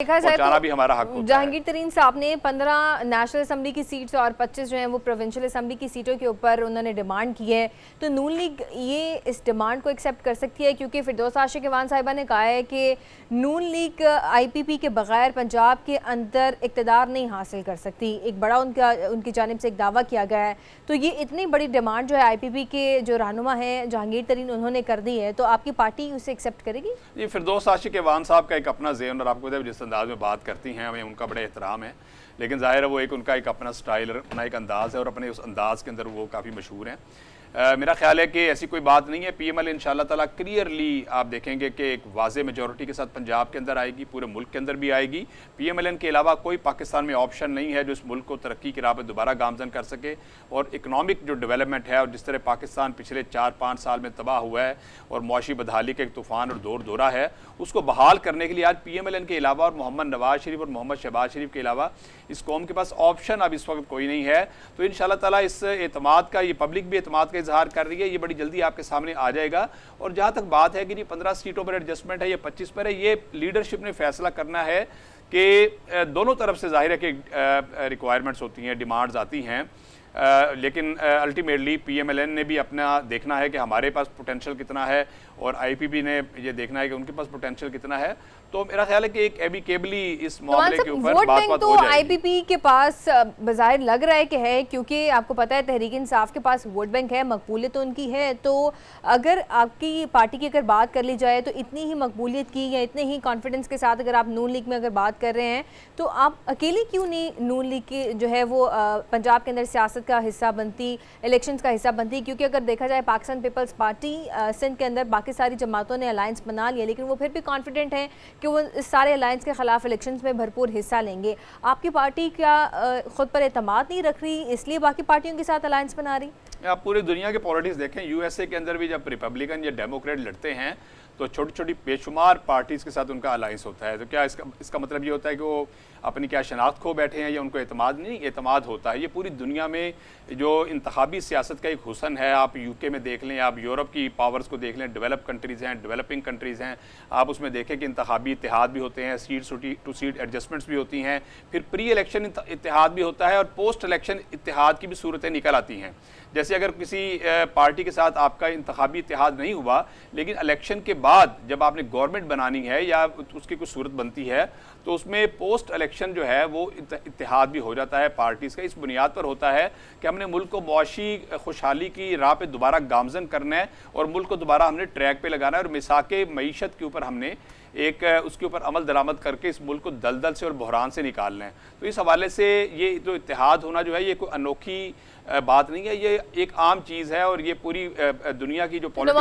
देखा जाए पहुंचाना भी हमारा हक होता है। जहांगीर तरीन साहब ने 15 नेशनल असम्बली की सीट्स और 25 जो हैं वो प्रोविंशियल असम्बली की सीटों के ऊपर उन्होंने डिमांड की है, तो नून लीग ये इस डिमांड को एक्सेप्ट कर सकती है? क्योंकि फिरदौस आशिक ईवान साहिबा ने कहा है कि नून लीग IPP के बगैर पंजाब के अंदर इक़्तिदार नहीं हासिल कर सकती। एक बड़ा उनकी जानिब से एक दावा किया गया है। तो ये इतनी बड़ी डिमांड जो है IPP के जो रहनुमा हैं जहांगीर तरीन उन्होंने कर दी है, तो आपकी पार्टी उसे एक्सेप्ट करेगी? ये फिरदौस आशिक ईवान साहब का एक अपना ज़हन, और आपको जिस अंदाज में बात करती हैं हमें उनका बड़ा एहतराम है, लेकिन ज़ाहिर है वो उनका एक अपना स्टाइल, अपना एक अंदाज़ है और अपने उस अंदाज़ के अंदर वो काफ़ी मशहूर हैं। मेरा ख्याल है कि ऐसी कोई बात नहीं है। PML इंशाल्लाह ताला क्लियरली आप देखेंगे कि एक वाज़े मेजॉरिटी के साथ पंजाब के अंदर आएगी, पूरे मुल्क के अंदर भी आएगी। PMLN के अलावा कोई पाकिस्तान में ऑप्शन नहीं है जो इस मुल्क को तरक्की की राह पर दोबारा गामजन कर सके। और इकनॉमिक जो डेवलपमेंट है और जिस तरह पाकिस्तान पिछले 4-5 साल में तबाह हुआ है और मुआशी बदहाली का एक तूफ़ान और दौर दौरा है, उसको बहाल करने के लिए आज PMLN के अलावा और मोहम्मद नवाज शरीफ और मोहम्मद शहबाज शरीफ के अलावा इस कौम के पास ऑप्शन अब इस वक्त कोई नहीं है। तो इंशाल्लाह ताला इस एतमाद का, ये पब्लिक भी एतमाद का इजहार कर रही है, ये बड़ी जल्दी आपके सामने आ जाएगा। और जहाँ तक बात है कि जी 15 सीटों पर एडजस्टमेंट है या 25 पर है, ये लीडरशिप ने फैसला करना है कि दोनों तरफ से जाहिर है कि रिक्वायरमेंट्स होती हैं, डिमांड्स आती हैं, लेकिन अल्टीमेटली PMLN ने भी अपना देखना है कि हमारे पास पोटेंशियल कितना है और IPP ने ये देखना है कि उनके पास पोटेंशियल कितना है। तो मेरा ख्याल है कि एक एबिकेबली इस मामले के ऊपर बात तो हो जाएगी। IPP के पास बज़ाहिर लग रहा है कि है, क्योंकि आपको पता है तहरीक इंसाफ के पास वोट बैंक है, मकबूलियत तो उनकी है। तो अगर आपकी पार्टी की अगर बात कर ली जाए तो इतनी ही मकबूलियत की या इतने ही कॉन्फिडेंस के साथ अगर आप नून लीग में अगर बात कर रहे हैं, तो आप अकेले क्यों नहीं नून लीग की जो है वो पंजाब के अंदर सियासत का हिस्सा बनती, इलेक्शंस का हिस्सा बनती? क्योंकि अगर देखा जाए पाकिस्तान पीपल्स पार्टी सिंध के अंदर बाकी सारी जमातों ने अलायंस बना लिया, लेकिन वो फिर भी कॉन्फिडेंट हैं कि वो इस सारे अलायंस के खिलाफ इलेक्शंस में भरपूर हिस्सा लेंगे। आपकी पार्टी क्या खुद पर एतमाद नहीं रख रही, इसलिए बाकी पार्टियों के साथ अलायंस बना रही? आप पूरी दुनिया के पॉलिटिक्स देखें, USA के अंदर भी जब रिपब्लिकन या डेमोक्रेट लड़ते हैं तो छोटी छोटी बेशुमार पार्टीज़ के साथ उनका अलायंस होता है। तो क्या इसका मतलब ये होता है कि वो अपनी क्या शनाख्त खो बैठे हैं या उनको एतमाद नहीं? एतमाद होता है। ये पूरी दुनिया में जो इंतखाबी सियासत का एक हुसन है, आप UK में देख लें, आप यूरोप की पावर्स को देख लें, डेवलप कंट्रीज़ हैं, डेवलपिंग कंट्रीज़ हैं, आप उसमें देखें कि इंतखाबी इत्तेहाद भी होते हैं, सीट टू सीट एडजस्टमेंट्स भी होती हैं, फिर प्री इलेक्शन इत्तेहाद भी होता है और पोस्ट इलेक्शन इत्तेहाद की भी सूरतें निकल आती हैं। जैसे अगर किसी पार्टी के साथ आपका इंतखाबी इत्तेहाद नहीं हुआ, लेकिन इलेक्शन के बाद जब आपने गवर्नमेंट बनानी है या उसकी कुछ सूरत बनती है, तो उसमें पोस्ट इलेक्शन जो है वो इत्तेहाद भी हो जाता है पार्टीज़ का। इस बुनियाद पर होता है कि हमने मुल्क को मुआशी खुशहाली की राह पे दोबारा गामजन करना है और मुल्क को दोबारा हमने ट्रैक पे लगाना है और मिसाके मईशत के ऊपर हमने एक उसके ऊपर अमल दरामद करके इस मुल्क को दलदल से और बहरान से निकालना है। तो इस हवाले से ये जो इत्तेहाद होना जो है ये कोई अनोखी बात नहीं है, ये एक आम चीज़ है और ये पूरी दुनिया की जो पॉलिटिक्स